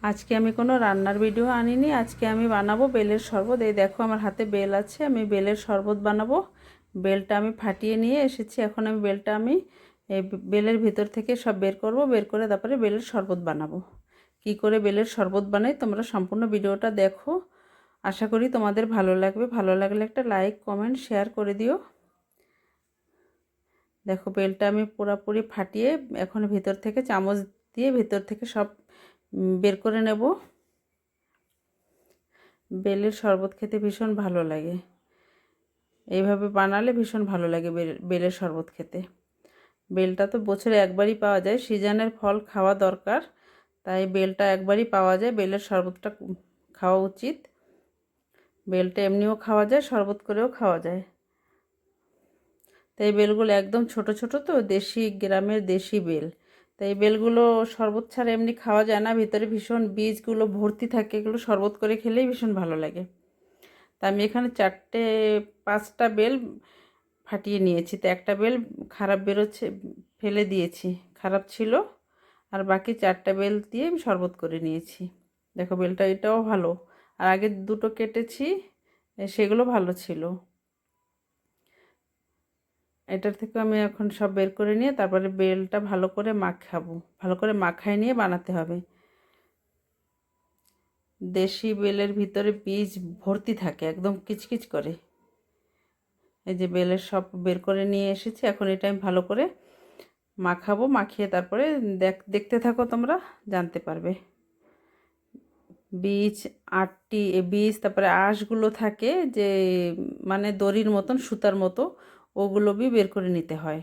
আজকে আমি কোনো রান্নার ভিডিও আনিনি। আজকে আমি বানাবো বেলের শরবত। এই দেখো আমার হাতে বেল আছে, আমি বেলের শরবত বানাবো। বেলটা আমি ফাটিয়ে নিয়ে এসেছি। এখন আমি বেলটা এই বেলের ভিতর থেকে সব বের করব, বের করে তারপরে বেলের শরবত বানাবো। কি করে বেলের শরবত বানাই তোমরা সম্পূর্ণ ভিডিওটা দেখো। আশা করি তোমাদের ভালো লাগবে। ভালো লাগলে একটা লাইক কমেন্ট শেয়ার করে দিও। দেখো বেলটা আমি পুরোপুরি ফাটিয়ে এখন ভিতর থেকে চামচ দিয়ে ভিতর থেকে সব বের করে নেব। বেলের শরবত খেতে ভীষণ ভালো লাগে, এইভাবে বানালে ভীষণ ভালো লাগে বেলের শরবত খেতে। বেলটা তো বছরে একবারই পাওয়া যায়, সিজনের ফল খাওয়া দরকার, তাই বেলটা একবারই পাওয়া যায়, বেলের শরবতটা খাওয়া উচিত। বেলটা এমনিও খাওয়া যায়, শরবত করেও খাওয়া যায়। তাই বেলগুলো একদম ছোট ছোট, তো দেশি গ্রামের দেশি বেল, তাই বেলগুলো শরবত ছাড়া এমনি খাওয়া যায় না। ভিতরে ভীষণ বীজগুলো ভর্তি থাকে, এগুলো শরবত করে খেলেই ভীষণ ভালো লাগে। তা আমি এখানে 4-5টা বেল ফাটিয়ে নিয়েছি। তো একটা বেল খারাপ বেরোচ্ছে, ফেলে দিয়েছি, খারাপ ছিল। আর বাকি 4টা বেল দিয়ে আমি শরবত করে নিয়েছি। দেখো বেলটা এটাও ভালো, আর আগে দুটো কেটেছি সেগুলো ভালো ছিল। এটার থেকে আমি এখন সব বের করে নিয়ে তারপরে বেলটা ভালো করে মাখাবো। ভালো করে মাখায় নিয়ে বানাতে হবে। দেশি বেলের ভিতরে বীজ ভর্তি থাকে, একদম কিচকিচ করে। এই যে বেলের সব বের করে নিয়ে এসেছি, এখন এটা আমি ভালো করে মাখাবো। মাখিয়ে তারপরে দেখতে থাকো, তোমরা জানতে পারবে। বীজ বীজ তারপরে আঁশগুলো থাকে যে মানে দড়ির মতন, সুতার মতো, ওগুলো বের করে নিতে হয়।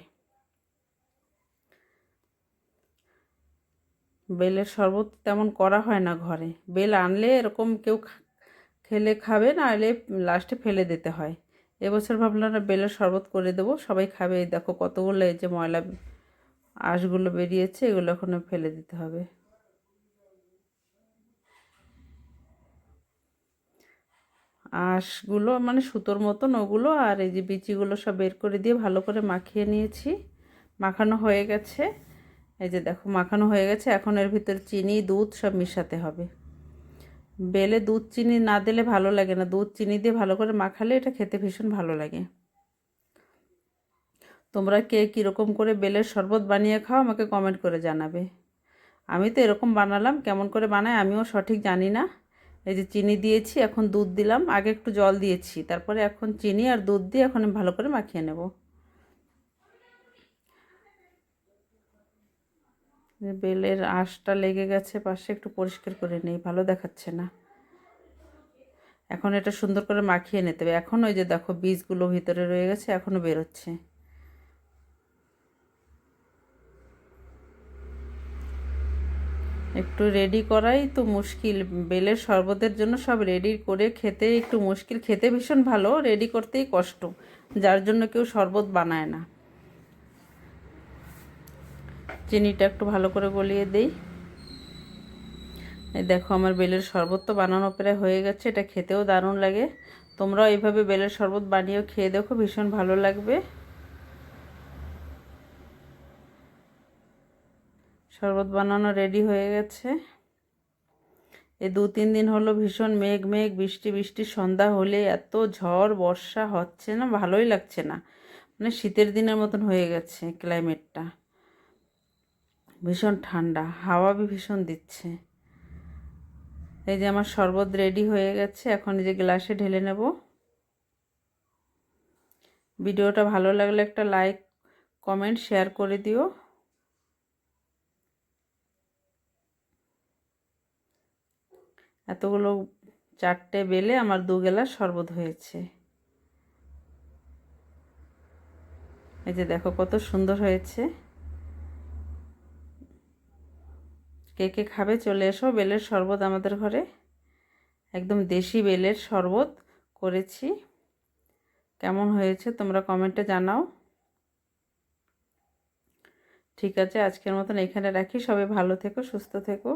বেলের শরবত তেমন করা হয় না ঘরে। বেল আনলে এরকম কেউ খেলে খাবে, না এলে লাস্টে ফেলে দিতে হয়। এবছর ভাবলাম না বেলের শরবত করে দেবো, সবাই খাবে। এই দেখো কতগুলো এই যে ময়লা আঁশগুলো বেরিয়েছে, এগুলো এখন ফেলে দিতে হবে। আঁশগুলো মানে সুতোর মতন ওগুলো, আর এই যে বিচিগুলো সব বের করে দিয়ে ভালো করে মাখিয়ে নিয়েছি। মাখানো হয়ে গেছে। এই যে দেখো মাখানো হয়ে গেছে। এখন এর ভিতর চিনি দুধ সব মিশাতে হবে। বেলে দুধ চিনি না দিলে ভালো লাগে না, দুধ চিনি দিয়ে ভালো করে মাখালে এটা খেতে ভীষণ ভালো লাগে। তোমরা কে কীরকম করে বেলের শরবত বানিয়ে খাও আমাকে কমেন্ট করে জানাবে। আমি তো এরকম বানালাম, কেমন করে বানাই আমিও সঠিক জানি না। এই যে চিনি দিয়েছি, এখন দুধ দিলাম। আগে একটু জল দিয়েছি, তারপরে এখন চিনি আর দুধ দিয়ে এখন আমি ভালো করে মাখিয়ে নেব। বেলের আঁশটা লেগে গেছে পাশে, একটু পরিষ্কার করে নেই, ভালো দেখাচ্ছে না। এখন এটা সুন্দর করে মাখিয়ে নিতে হবে। এখন ওই যে দেখো বীজগুলো ভিতরে রয়ে গেছে, এখনও বেরোচ্ছে। একটু রেডি করাই তো মুশকিল। বেলের শরবতের জন্য সব রেডি করে খেতে একটু মুশকিল, খেতে ভীষণ ভালো, রেডি করতেই কষ্ট, যার জন্য কেউ শরবত বানায় না। চিনিটা একটু ভালো করে গলিয়ে দেই। এই দেখো আমার বেলের শরবত তো বানানো প্রায় হয়ে গেছে। এটা খেতেও দারুণ লাগে। তোমরাও এইভাবে বেলের শরবত বানিয়েও খেয়ে দেখো, ভীষণ ভালো লাগবে। শরবত বানানো রেডি হয়ে গেছে। এই 2-3 দিন হলো ভীষণ মেঘ মেঘ, বৃষ্টি বৃষ্টি, সন্ধ্যা হলে এত ঝড় বর্ষা হচ্ছে না, ভালোই লাগছে না। মানে শীতের দিনের মতন হয়ে গেছে ক্লাইমেটটা। ভীষণ ঠান্ডা, হাওয়া ভীষণ দিচ্ছে। এই যে আমার শরবত রেডি হয়ে গেছে, এখন এই যে গ্লাসে ঢেলে নেব। ভিডিওটা ভালো লাগলে একটা লাইক কমেন্ট শেয়ার করে দিও। এতগুলো 4টে বেলে আমার 2 গ্লাস শরবত হয়েছে। এই যে দেখো কত সুন্দর হয়েছে। কে কে খাবে চলে এসো। বেলের শরবত আমাদের ঘরে একদম দেশি বেলের শরবত করেছি। কেমন হয়েছে তোমরা কমেন্টে জানাও। ঠিক আছে, আজকের মতন এখানে রাখি। সবাই ভালো থেকো, সুস্থ থেকো।